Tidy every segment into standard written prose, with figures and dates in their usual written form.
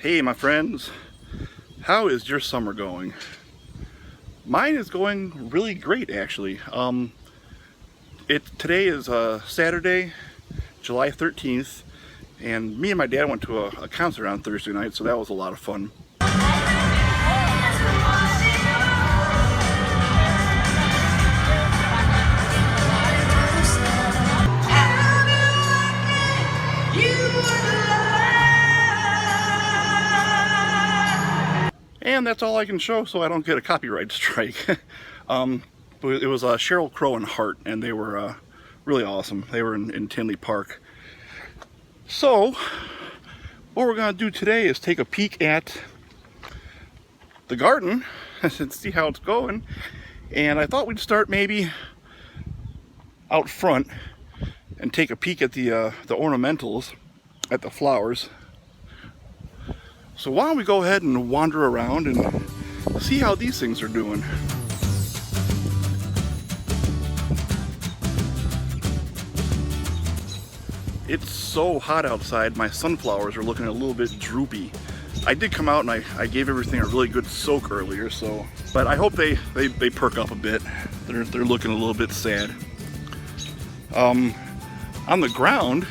Hey my friends, how is your summer going? Mine is going really great actually. Today is Saturday, July 13th, and me and my dad went to a concert on Thursday night, so that was a lot of fun. And that's all I can show so I don't get a copyright strike. But it was Sheryl Crow and Heart, and they were really awesome. They were in Tinley Park. So, what we're going to do today is take a peek at the garden and see how it's going. And I thought we'd start maybe out front and take a peek at the ornamentals, at the flowers. So why don't we go ahead and wander around and see how these things are doing. It's so hot outside, my sunflowers are looking a little bit droopy. I did come out and I gave everything a really good soak earlier, so, but I hope they perk up a bit. They're looking a little bit sad. On the ground,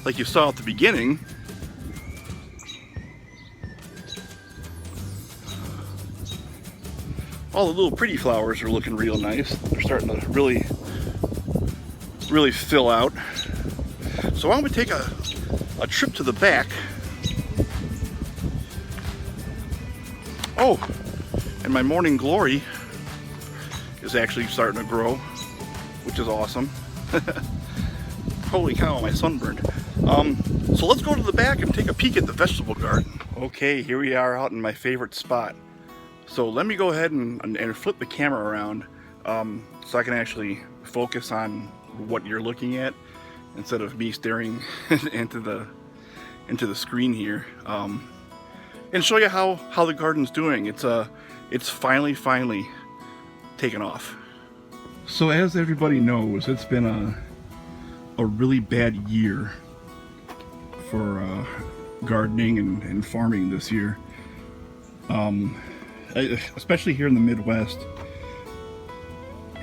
like you saw at the beginning, all the little pretty flowers are looking real nice. They're starting to really fill out. So why don't we take a trip to the back. Oh, and my morning glory is actually starting to grow, which is awesome. Holy cow, my sunburned. So let's go to the back and take a peek at the vegetable garden. Okay, here we are out in my favorite spot. So let me go ahead and flip the camera around so I can actually focus on what you're looking at instead of me staring into the screen here, and show you how the garden's doing. It's finally taken off. So as everybody knows, it's been a really bad year for gardening and farming this year. Especially here in the Midwest.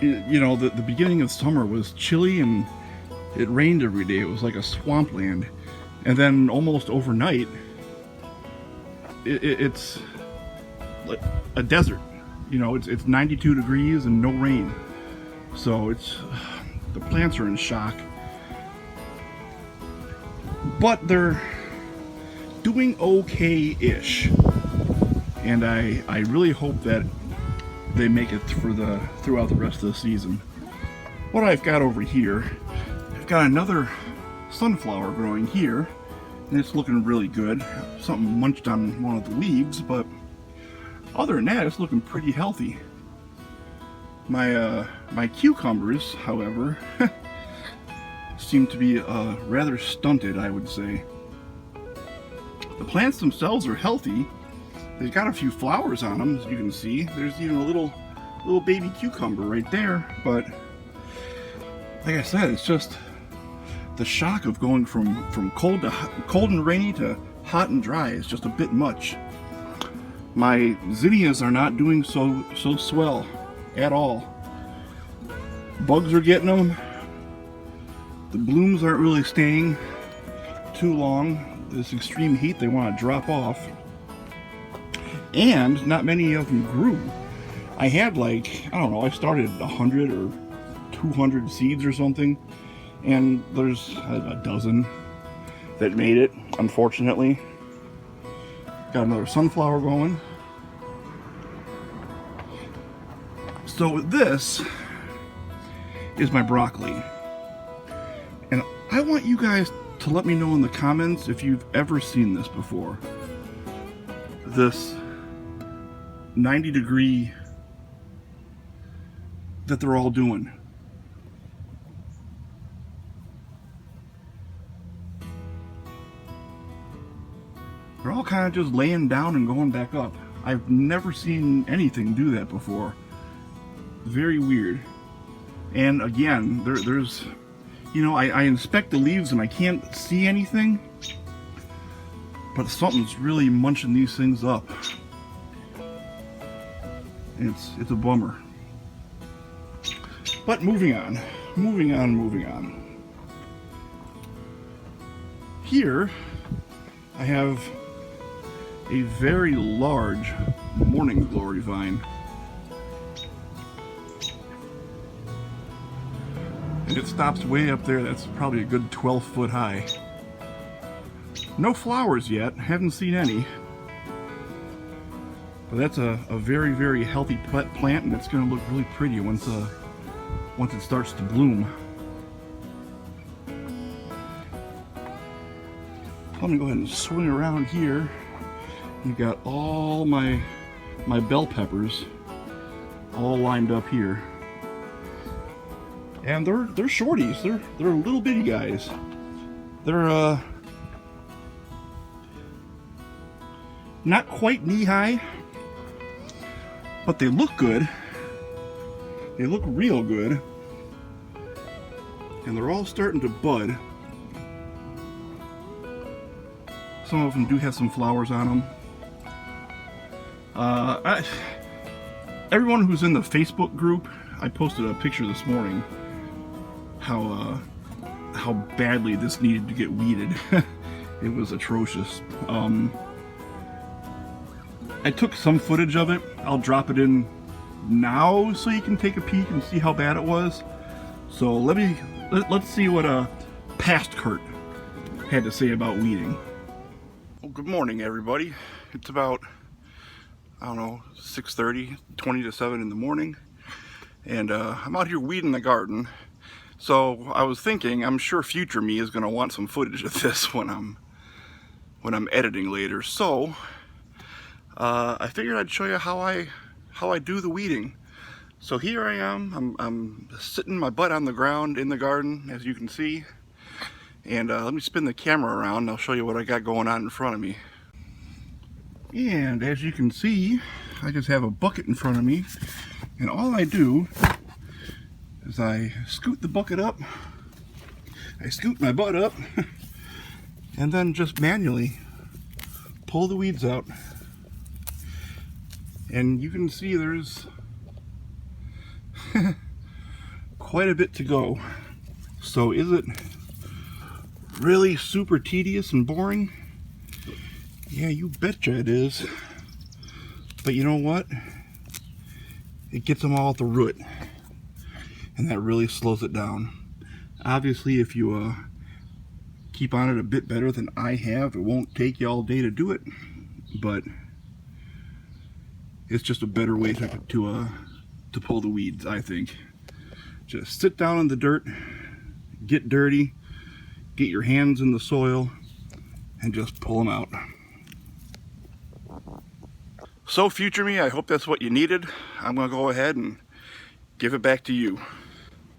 You know, the beginning of summer was chilly and it rained every day. It was like a swampland. And then almost overnight, it's like a desert. You know, it's 92 degrees and no rain. So the plants are in shock. But they're doing okay-ish. And I really hope that they make it throughout the rest of the season. What I've got over here, I've got another sunflower growing here, and it's looking really good. Something munched on one of the leaves, but other than that, it's looking pretty healthy. My cucumbers, however, seem to be rather stunted, I would say. The plants themselves are healthy. They've got a few flowers on them, as you can see. There's even a little baby cucumber right there, but like I said, it's just the shock of going from cold and rainy to hot and dry is just a bit much. My zinnias are not doing so swell at all. Bugs are getting them. The blooms aren't really staying too long. This extreme heat, they want to drop off. And not many of them grew. I had like, I don't know, I started 100 or 200 seeds or something, and there's a dozen that made it, unfortunately. Got another sunflower going. So this is my broccoli. And I want you guys to let me know in the comments if you've ever seen this before. This 90-degree that they're all doing. They're all kind of just laying down and going back up. I've never seen anything do that before. Very weird. And again, there's, you know, I inspect the leaves and I can't see anything. but something's really munching these things up. It's a bummer. But moving on. Here I have a very large morning glory vine. And it stops way up there. That's probably a good 12 foot high. No flowers yet, haven't seen any. But that's a very, very healthy plant, and it's going to look really pretty once it starts to bloom. Let me go ahead and swing around here. You've got all my bell peppers all lined up here. And they're shorties. They're little bitty guys. They're not quite knee-high, but they look good. They look real good. And they're all starting to bud. Some of them do have some flowers on them. Everyone who's in the Facebook group, I posted a picture this morning how badly this needed to get weeded. It was atrocious. I took some footage of it. I'll drop it in now so you can take a peek and see how bad it was. So let's see what past Kurt had to say about weeding. Well, good morning, everybody. It's about, I don't know, 6:30, 20 to 7 in the morning, and I'm out here weeding the garden. So I was thinking, I'm sure future me is going to want some footage of this when I'm editing later. So I figured I'd show you how I do the weeding. So here I am. I'm sitting my butt on the ground in the garden, as you can see. And let me spin the camera around and I'll show you what I got going on in front of me. And as you can see, I just have a bucket in front of me, and all I do is I scoot the bucket up, I scoot my butt up, and then just manually pull the weeds out. And you can see there's quite a bit to go. So is it really super tedious and boring? Yeah, you betcha it is. But you know what? It gets them all at the root, and that really slows it down. Obviously, if you keep on it a bit better than I have, it won't take you all day to do it, but it's just a better way to pull the weeds, I think. Just sit down in the dirt, get dirty, get your hands in the soil, and just pull them out. So future me, I hope that's what you needed. I'm gonna go ahead and give it back to you.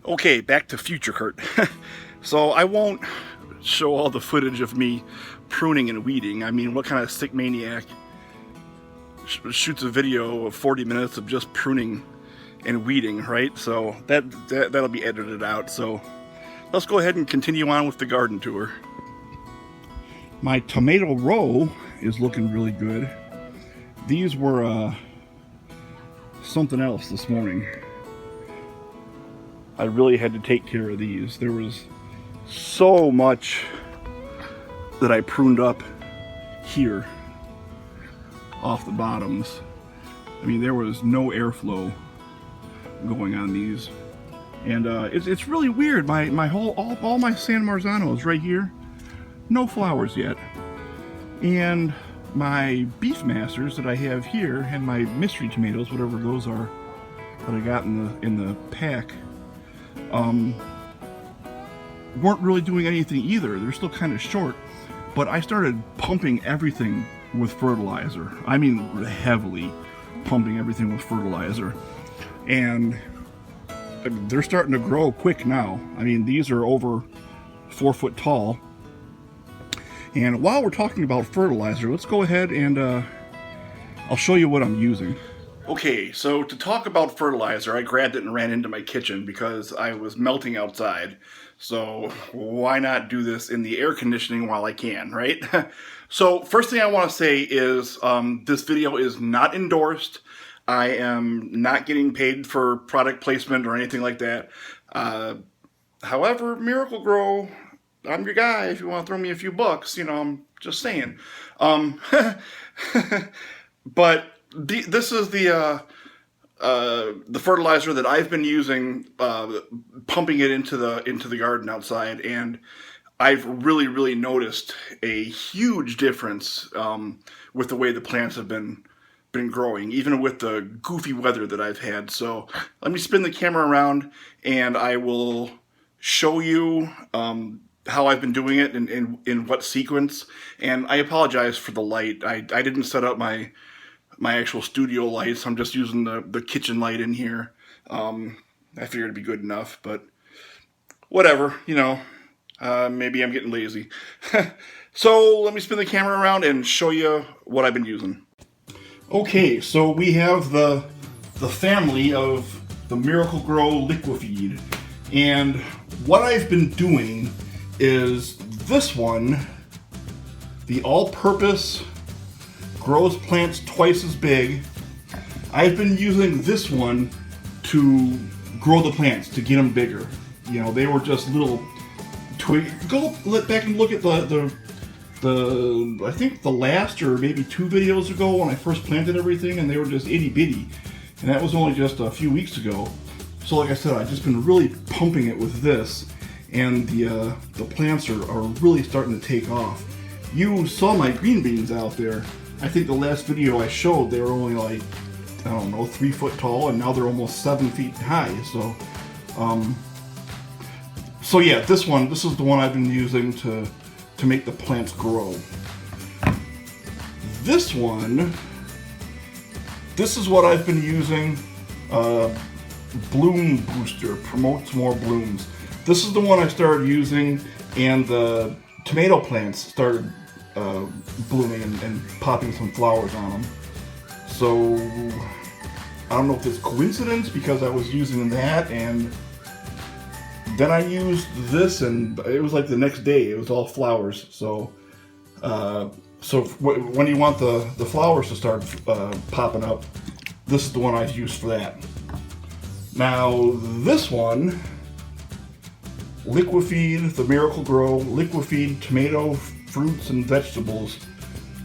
Okay, back to future Kurt. So I won't show all the footage of me pruning and weeding. I mean, what kind of sick maniac shoots a video of 40 minutes of just pruning and weeding, right? So that'll be edited out. So let's go ahead and continue on with the garden tour. My tomato row is looking really good. These were something else this morning. I really had to take care of these. There was so much that I pruned up here off the bottoms. I mean, there was no airflow going on these, and it's really weird. My all my San Marzano is right here, no flowers yet, and my Beef Masters that I have here and my mystery tomatoes, whatever those are that I got in the pack, weren't really doing anything either. They're still kind of short, but I started pumping everything with fertilizer. I mean, heavily pumping everything with fertilizer, and they're starting to grow quick now. I mean, these are over 4 foot tall. And while we're talking about fertilizer, let's go ahead and I'll show you what I'm using. Okay, so to talk about fertilizer, I grabbed it and ran into my kitchen because I was melting outside. So why not do this in the air conditioning while I can, right? So first thing I want to say is this video is not endorsed. I am not getting paid for product placement or anything like that. However, Miracle-Gro, I'm your guy if you want to throw me a few bucks, you know, I'm just saying. But this is the fertilizer that I've been using, pumping it into the garden outside, and I've really noticed a huge difference with the way the plants have been growing, even with the goofy weather that I've had. So let me spin the camera around, and I will show you how I've been doing it and in what sequence. And I apologize for the light. I didn't set up my actual studio lights. I'm just using the kitchen light in here. I figured it'd be good enough, but whatever, you know, maybe I'm getting lazy. So let me spin the camera around and show you what I've been using. Okay, so we have the family of the Miracle-Gro Liquifeed, and what I've been doing is this one, the all-purpose, grows plants twice as big. I've been using this one to grow the plants, to get them bigger. You know, they were just little twig. Go back and look at the I think the last or maybe 2 videos ago when I first planted everything, and they were just itty bitty, and that was only just a few weeks ago. So like I said, I've just been really pumping it with this, and the plants are really starting to take off. You saw my green beans out there. I think the last video I showed, they were only like, I don't know, 3 foot tall, and now they're almost 7 feet high. So yeah, this is the one I've been using to make the plants grow. This one, this is what I've been using. Bloom Booster, promotes more blooms. This is the one I started using, and the tomato plants started blooming and popping some flowers on them. So I don't know if it's coincidence, because I was using that, and then I used this, and it was like the next day it was all flowers. So when you want the flowers to start popping up, this is the one I used for that. Now this one, Liquifeed, the Miracle-Gro Liquifeed Tomato Fruits and Vegetables.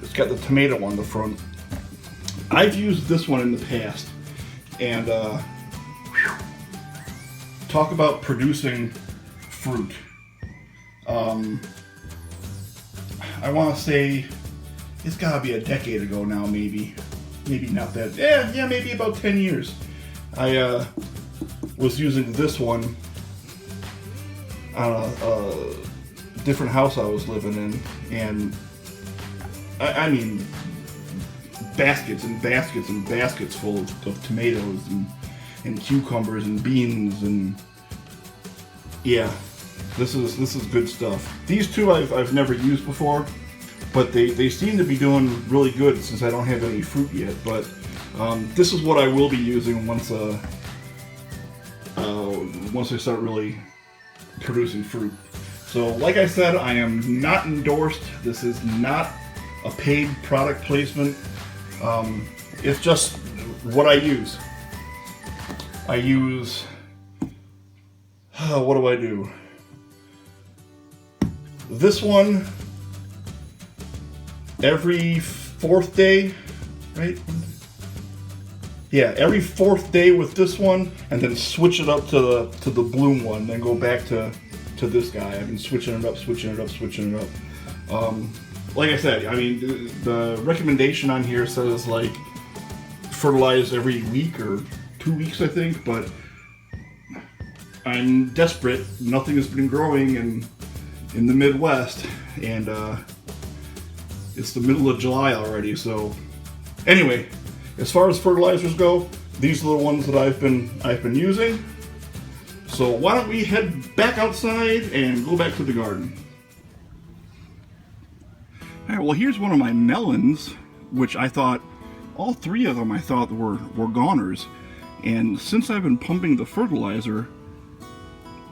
It's got the tomato on the front. I've used this one in the past, and talk about producing fruit. I want to say it's got to be a decade ago now, maybe not that. Yeah, maybe about 10 years. I was using this one on a different house I was living in, and I mean baskets and baskets and baskets full of tomatoes and cucumbers and beans, and yeah, this is good stuff. These two I've never used before, but they seem to be doing really good since I don't have any fruit yet. But this is what I will be using once I start really producing fruit. So like I said, I am not endorsed. This is not a paid product placement. It's just what I use. I use, what do I do? This one every 4th day, right? Yeah, every 4th day with this one, and then switch it up to the bloom one, then go back to this guy. I've been switching it up. Like I said, I mean, the recommendation on here says like fertilize every week or 2 weeks, I think, but I'm desperate. Nothing has been growing in the Midwest, and it's the middle of July already. So anyway, as far as fertilizers go, these are the ones that I've been using. So why don't we head back outside and go back to the garden. All right, well, here's one of my melons, which I thought all three of them I thought were goners. And since I've been pumping the fertilizer,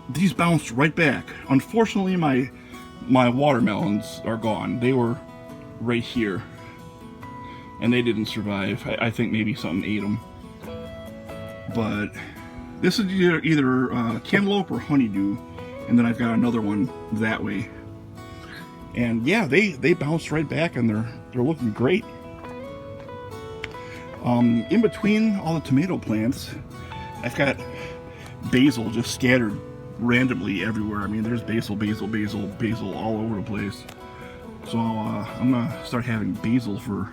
these bounced right back. Unfortunately, my watermelons are gone. They were right here, and they didn't survive. I think maybe something ate them. But this is either cantaloupe or honeydew, and then I've got another one that way. And yeah, they bounced right back, and they're looking great. In between all the tomato plants, I've got basil just scattered randomly everywhere. I mean, there's basil all over the place. So I'm gonna start having basil for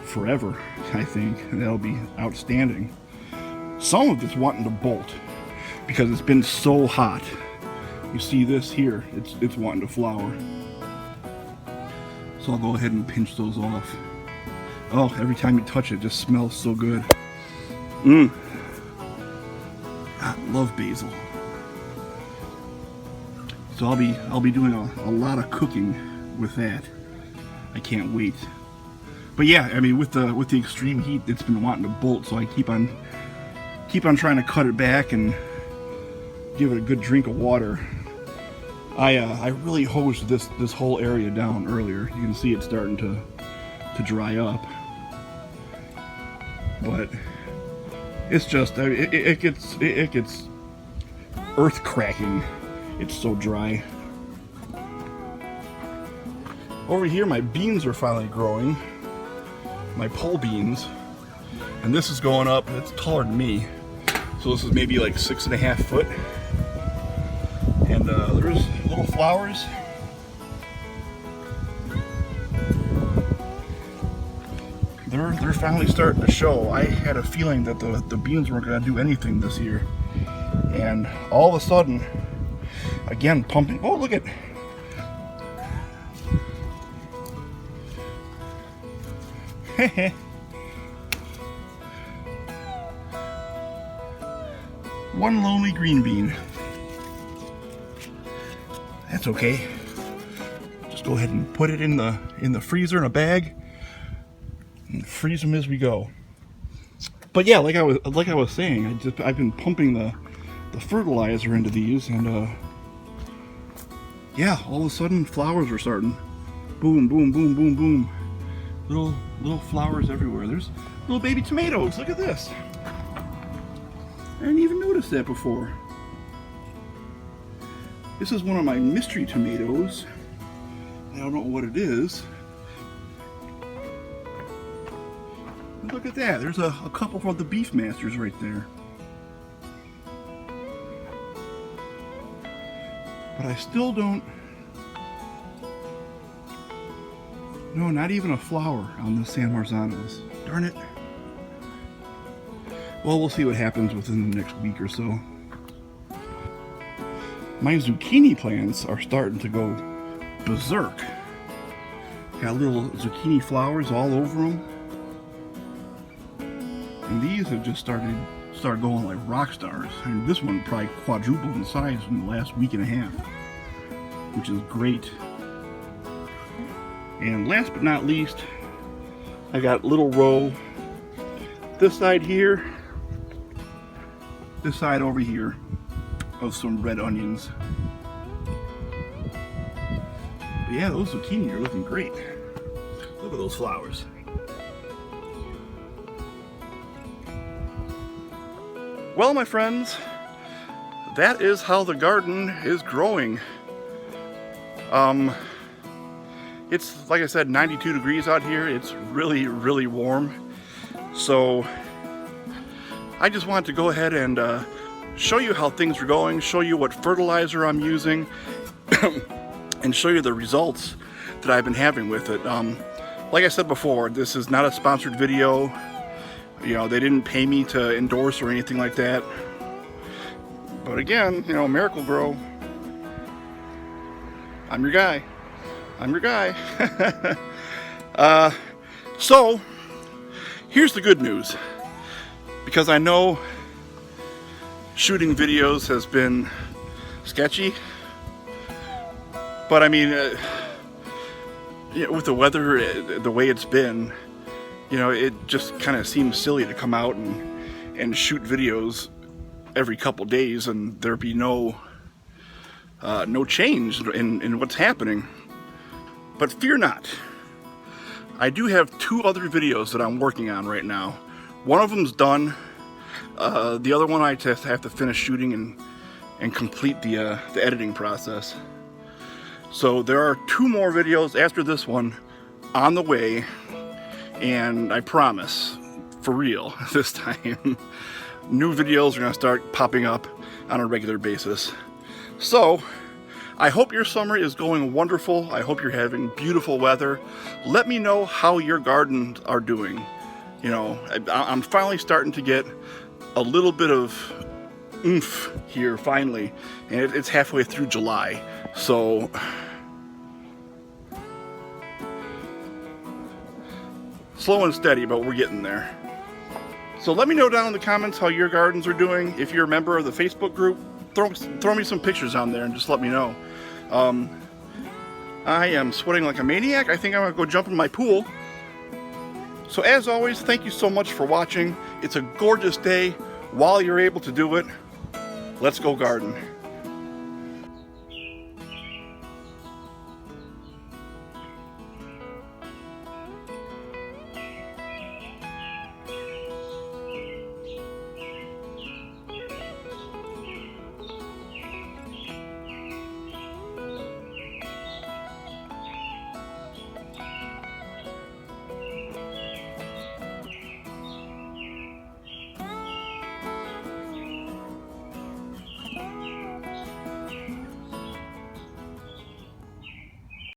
forever, I think, and that'll be outstanding. Some of it's wanting to bolt because it's been so hot. You see this here, it's wanting to flower. So I'll go ahead and pinch those off. Oh, every time you touch it, it just smells so good. I love basil. So I'll be doing a lot of cooking with that. I can't wait. But yeah, I mean, with the extreme heat, it's been wanting to bolt, so I keep on trying to cut it back and give it a good drink of water. I really hosed this whole area down earlier. You can see it starting to dry up. But it's just it gets earth cracking. It's so dry. Over here, my beans are finally growing. My pole beans, and this is going up. It's taller than me, so this is maybe like 6.5 foot. And there's little flowers. They're finally starting to show. I had a feeling that the beans weren't going to do anything this year, and all of a sudden, again pumping. Oh, look at. One lonely green bean. That's okay. Just go ahead and put it in the freezer in a bag and freeze them as we go. But yeah, like I was saying, I've been pumping the fertilizer into these, and yeah, all of a sudden flowers are starting. Boom, boom, boom, boom, boom. Little flowers everywhere. There's little baby tomatoes. Look at this. I didn't even notice that before. This is one of my mystery tomatoes. I don't know what it is. Look at that. There's a couple from the Beefmasters right there. But I still don't... No, not even a flower on the San Marzanos. Darn it. Well, we'll see what happens within the next week or so. My zucchini plants are starting to go berserk. Got little zucchini flowers all over them. And these have just started going like rock stars. I mean, this one probably quadrupled in size in the last week and a half, which is great. And last but not least, I got a little row this side here, this side over here, of some red onions. But yeah, those zucchini are looking great. Look at those flowers. Well, my friends, that is how the garden is growing. It's, like I said, 92 degrees out here. It's really, really warm. So I just wanted to go ahead and show you how things are going, show you what fertilizer I'm using, and show you the results that I've been having with it. Like I said before, this is not a sponsored video. You know, they didn't pay me to endorse or anything like that. But again, you know, Miracle-Gro, I'm your guy. I'm your guy. So, here's the good news. Because I know shooting videos has been sketchy. But I mean, you know, with the weather the way it's been, you know, it just kind of seems silly to come out and shoot videos every couple days and there be no change in what's happening. But fear not. I do have 2 other videos that I'm working on right now. One of them's done. The other one I just have to finish shooting and complete the editing process. So there are 2 more videos after this one on the way, and I promise, for real this time, new videos are gonna start popping up on a regular basis. So I hope your summer is going wonderful. I hope you're having beautiful weather. Let me know how your gardens are doing. You know, I'm finally starting to get a little bit of oomph here finally, and it's halfway through July. So slow and steady, but we're getting there. So let me know down in the comments how your gardens are doing. If you're a member of the Facebook group, throw me some pictures on there and just let me know. I am sweating like a maniac. I think I'm gonna go jump in my pool. So as always, thank you so much for watching. It's a gorgeous day. While you're able to do it, let's go garden.